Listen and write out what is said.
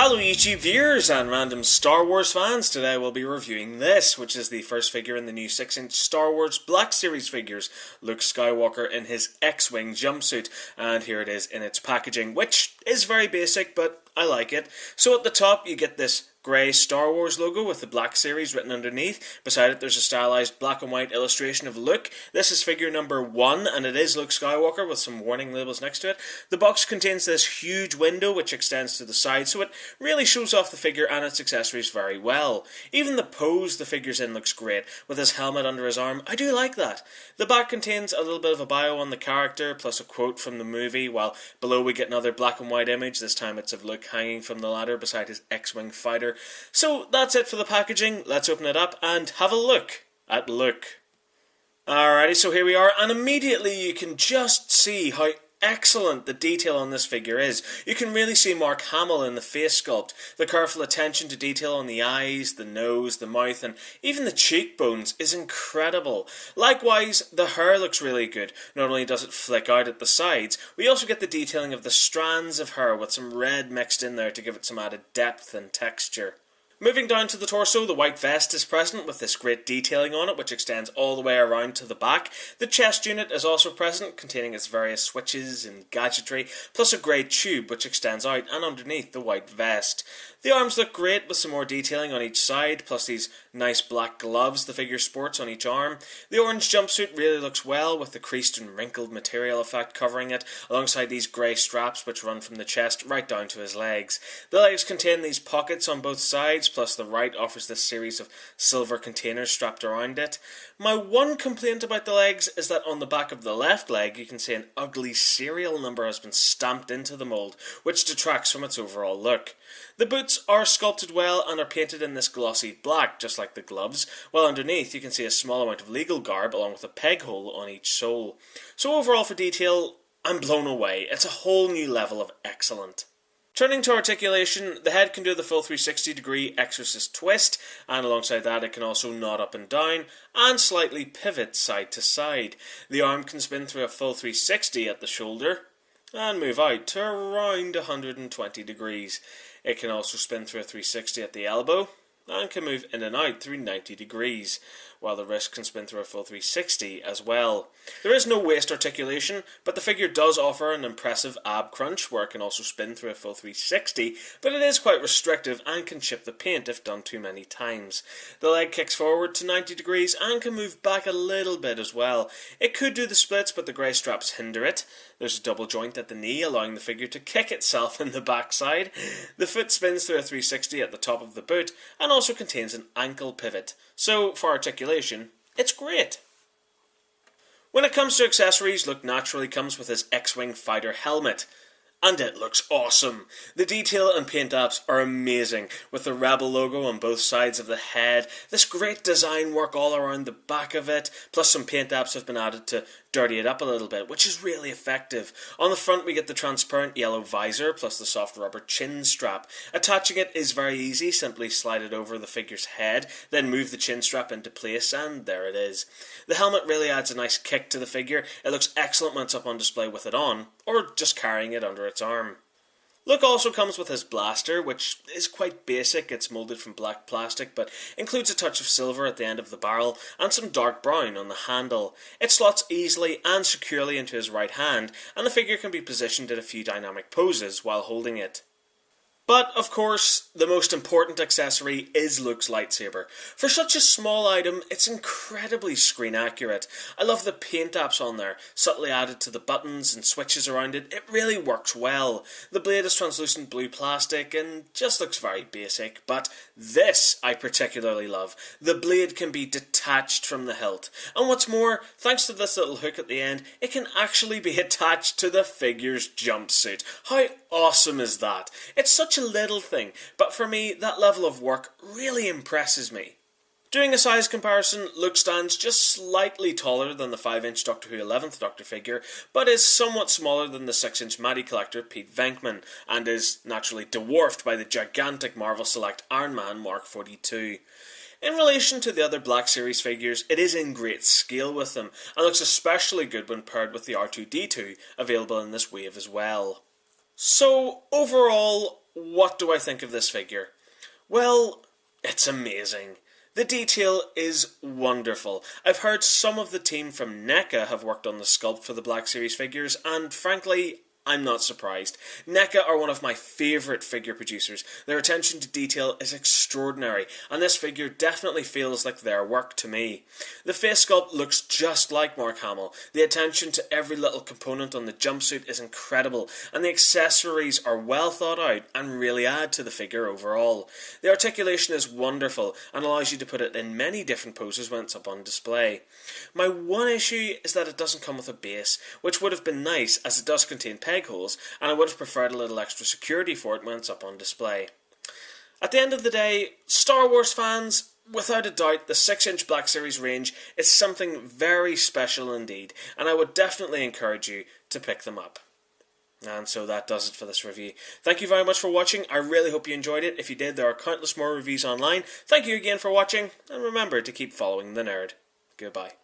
Hello YouTube viewers and random Star Wars fans. Today we'll be reviewing this, which is the first figure in the new 6-inch Star Wars Black Series figures, Luke Skywalker in his X-Wing jumpsuit, and here it is in its packaging, which is very basic, but I like it. So at the top you get this grey Star Wars logo with the Black Series written underneath. Beside it there's a stylized black and white illustration of Luke. This is figure number 1 and it is Luke Skywalker with some warning labels next to it. The box contains this huge window which extends to the side, so it really shows off the figure and its accessories very well. Even the pose the figure's in looks great, with his helmet under his arm. I do like that. The back contains a little bit of a bio on the character plus a quote from the movie, while below we get another black and white image. This time it's of Luke hanging from the ladder beside his X-Wing fighter. So that's it for the packaging. Let's open it up and have a look at Luke. Alrighty, so here we are, and immediately you can just see how excellent the detail on this figure is. You can really see Mark Hamill in the face sculpt, the careful attention to detail on the eyes, the nose, the mouth, and even the cheekbones is incredible. Likewise, the hair looks really good. Not only does it flick out at the sides, we also get the detailing of the strands of hair with some red mixed in there to give it some added depth and texture. Moving down to the torso, the white vest is present with this great detailing on it which extends all the way around to the back. The chest unit is also present, containing its various switches and gadgetry, plus a grey tube which extends out and underneath the white vest. The arms look great with some more detailing on each side, plus these nice black gloves the figure sports on each arm. The orange jumpsuit really looks well with the creased and wrinkled material effect covering it, alongside these grey straps which run from the chest right down to his legs. The legs contain these pockets on both sides, plus the right offers this series of silver containers strapped around it. My one complaint about the legs is that on the back of the left leg you can see an ugly serial number has been stamped into the mould, which detracts from its overall look. The boots are sculpted well and are painted in this glossy black, just like the gloves, while underneath you can see a small amount of legal garb along with a peg hole on each sole. So overall for detail, I'm blown away. It's a whole new level of excellent. Turning to articulation, the head can do the full 360-degree exorcist twist, and alongside that it can also nod up and down, and slightly pivot side to side. The arm can spin through a full 360 at the shoulder, and move out to around 120 degrees. It can also spin through a 360 at the elbow, and can move in and out through 90 degrees, while the wrist can spin through a full 360 as well. There is no waist articulation, but the figure does offer an impressive ab crunch where it can also spin through a full 360, but it is quite restrictive and can chip the paint if done too many times. The leg kicks forward to 90 degrees and can move back a little bit as well. It could do the splits, but the grey straps hinder it. There's a double joint at the knee, allowing the figure to kick itself in the backside. The foot spins through a 360 at the top of the boot, and also contains an ankle pivot. So, for articulation, it's great. When it comes to accessories, Luke naturally comes with his X-Wing fighter helmet. And it looks awesome. The detail and paint apps are amazing, with the Rebel logo on both sides of the head, this great design work all around the back of it, plus some paint apps have been added to dirty it up a little bit, which is really effective. On the front we get the transparent yellow visor, plus the soft rubber chin strap. Attaching it is very easy, simply slide it over the figure's head, then move the chin strap into place, and there it is. The helmet really adds a nice kick to the figure. It looks excellent when it's up on display with it on, or just carrying it under its arm. Luke also comes with his blaster, which is quite basic. It's moulded from black plastic, but includes a touch of silver at the end of the barrel and some dark brown on the handle. It slots easily and securely into his right hand, and the figure can be positioned in a few dynamic poses while holding it. But, of course, the most important accessory is Luke's lightsaber. For such a small item, it's incredibly screen accurate. I love the paint apps on there, subtly added to the buttons and switches around it. It really works well. The blade is translucent blue plastic and just looks very basic, but this I particularly love. The blade can be detached from the hilt. And what's more, thanks to this little hook at the end, it can actually be attached to the figure's jumpsuit. How awesome is that? It's such a little thing, but for me, that level of work really impresses me. Doing a size comparison, Luke stands just slightly taller than the 5-inch Doctor Who 11th Doctor figure, but is somewhat smaller than the 6-inch Matty collector Pete Venkman, and is naturally dwarfed by the gigantic Marvel Select Iron Man Mark 42. In relation to the other Black Series figures, it is in great scale with them, and looks especially good when paired with the R2-D2 available in this wave as well. So, overall, what do I think of this figure? Well, it's amazing. The detail is wonderful. I've heard some of the team from NECA have worked on the sculpt for the Black Series figures, and frankly, I'm not surprised. NECA are one of my favourite figure producers. Their attention to detail is extraordinary, and this figure definitely feels like their work to me. The face sculpt looks just like Mark Hamill. The attention to every little component on the jumpsuit is incredible, and the accessories are well thought out and really add to the figure overall. The articulation is wonderful and allows you to put it in many different poses when it's up on display. My one issue is that it doesn't come with a base, which would have been nice as it does contain peg holes, and I would have preferred a little extra security for it when it's up on display. At the end of the day, Star Wars fans, without a doubt, the 6-inch Black Series range is something very special indeed, and I would definitely encourage you to pick them up. And so that does it for this review. Thank you very much for watching. I really hope you enjoyed it. If you did, there are countless more reviews online. Thank you again for watching, and remember to keep following the nerd. Goodbye.